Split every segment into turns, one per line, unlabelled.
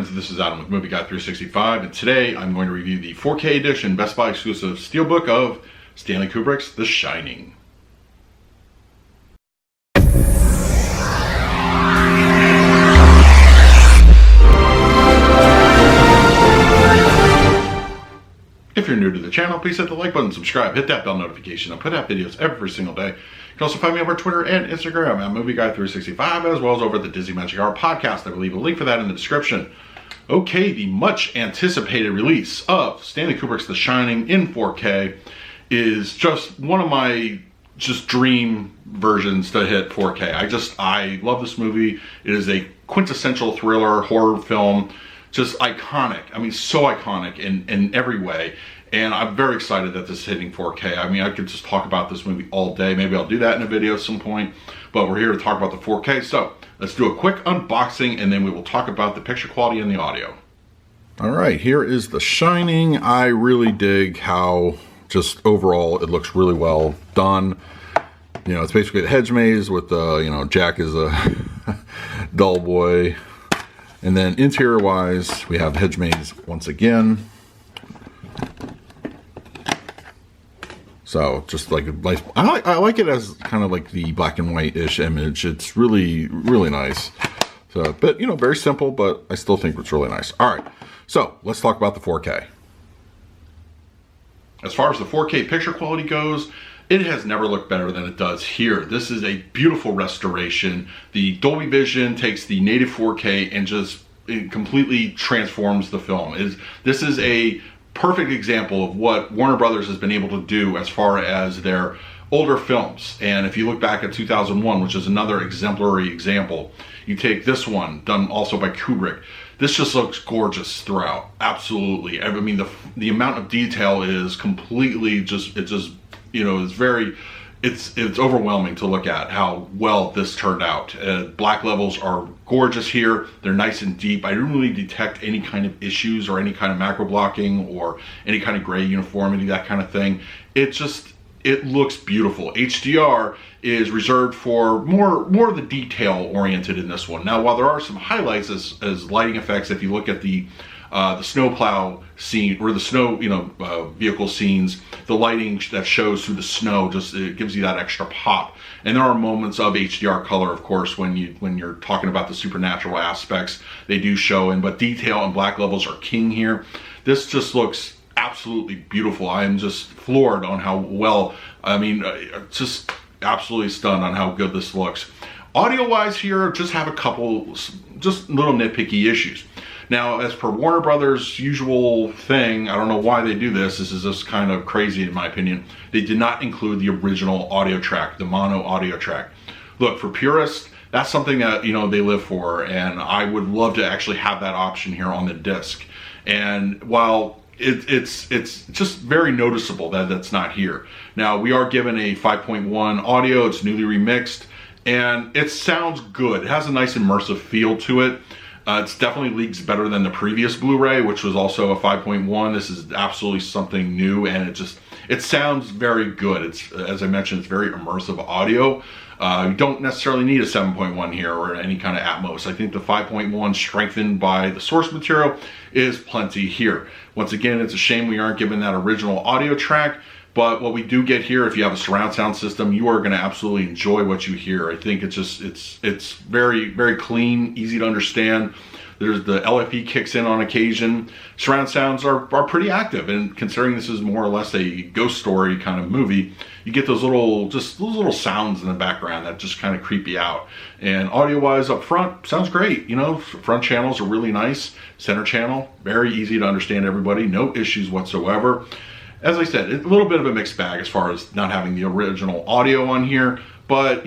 friends, this is Adam with Movie Guy 365, and today I'm going to review the 4K edition Best Buy exclusive steelbook of Stanley Kubrick's The Shining. If you're new to the channel, please hit the like button, subscribe, hit that bell notification. I put out videos every single day. You can also find me over Twitter and Instagram at Movie Guy 365, as well as over at the Disney Magic Hour podcast. I will leave a link for that in the description. Okay, the much anticipated release of Stanley Kubrick's The Shining in 4K is just one of my dream versions to hit 4K. I love this movie. It is a quintessential thriller horror film. Just iconic. I mean, so iconic in every way. And I'm very excited that this is hitting 4K. I mean, I could just talk about this movie all day. Maybe I'll do that in a video at some point. But we're here to talk about the 4K. So let's do a quick unboxing and then we will talk about the picture quality and the audio. All right, here is The Shining. I really dig how just overall it looks really well done. You know, it's basically the hedge maze with Jack is a dull boy. And then interior wise, we have hedge maze once again. So just like a nice, I like it as kind of like the black and white-ish image. It's really, really nice. So, but very simple, but I still think it's really nice. All right, so let's talk about the 4K. As far as the 4K picture quality goes, it has never looked better than it does here. This is a beautiful restoration. The Dolby Vision takes the native 4K and it completely transforms the film. This is a perfect example of what Warner Brothers has been able to do as far as their older films. And if you look back at 2001, which is another exemplary example, you take this one, done also by Kubrick. This just looks gorgeous throughout. Absolutely. I mean, the amount of detail is completely it's overwhelming to look at how well this turned out. Black levels are gorgeous here. They're nice and deep. I didn't really detect any kind of issues or any kind of macro blocking or any kind of gray uniformity, that kind of thing. It looks beautiful. HDR is reserved for more of the detail oriented in this one. Now, while there are some highlights as lighting effects, if you look at the snowplow scene or the snow vehicle scenes, the lighting that shows through the snow it gives you that extra pop. And there are moments of HDR color, of course, when you're talking about the supernatural aspects, they do show in, but detail and black levels are king here. This just looks absolutely beautiful. I am just floored on how well, just absolutely stunned on how good this looks. Audio wise here, just have a couple just little nitpicky issues. Now, as per Warner Brothers' usual thing, I don't know why they do this. This is just kind of crazy in my opinion. They did not include the original audio track, the mono audio track. Look, for purists, that's something that they live for, and I would love to actually have that option here on the disc. And while it's just very noticeable that that's not here. Now, we are given a 5.1 audio. It's newly remixed, and it sounds good. It has a nice immersive feel to it. It's definitely leagues better than the previous Blu Ray, which was also a 5.1. This is absolutely something new, and it sounds very good. It's, as I mentioned, it's very immersive audio. You don't necessarily need a 7.1 here or any kind of Atmos. I think the 5.1 strengthened by the source material is plenty here. Once again, it's a shame we aren't given that original audio track. But what we do get here, if you have a surround sound system, you are going to absolutely enjoy what you hear. I think it's very, very clean, easy to understand. There's the LFE kicks in on occasion. Surround sounds are pretty active, and considering this is more or less a ghost story kind of movie, you get those little sounds in the background that just kind of creep you out. And audio-wise up front, sounds great. Front channels are really nice. Center channel, very easy to understand everybody. No issues whatsoever. As I said, it's a little bit of a mixed bag as far as not having the original audio on here, but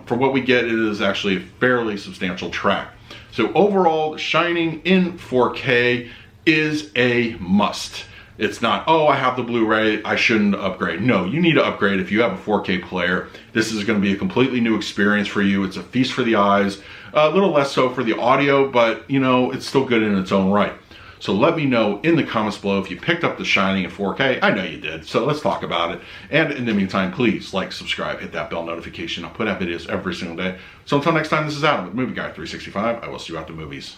for what we get, it is actually a fairly substantial track. So overall, The Shining in 4K is a must. It's not, oh, I have the Blu Ray, I shouldn't upgrade. No, you need to upgrade if you have a 4K player. This is going to be a completely new experience for you. It's a feast for the eyes, a little less so for the audio, but it's still good in its own right. So let me know in the comments below if you picked up The Shining in 4K. I know you did, so let's talk about it. And in the meantime, please like, subscribe, hit that bell notification. I'll put out videos every single day. So until next time, this is Adam with Movie Guy 365. I will see you at the movies.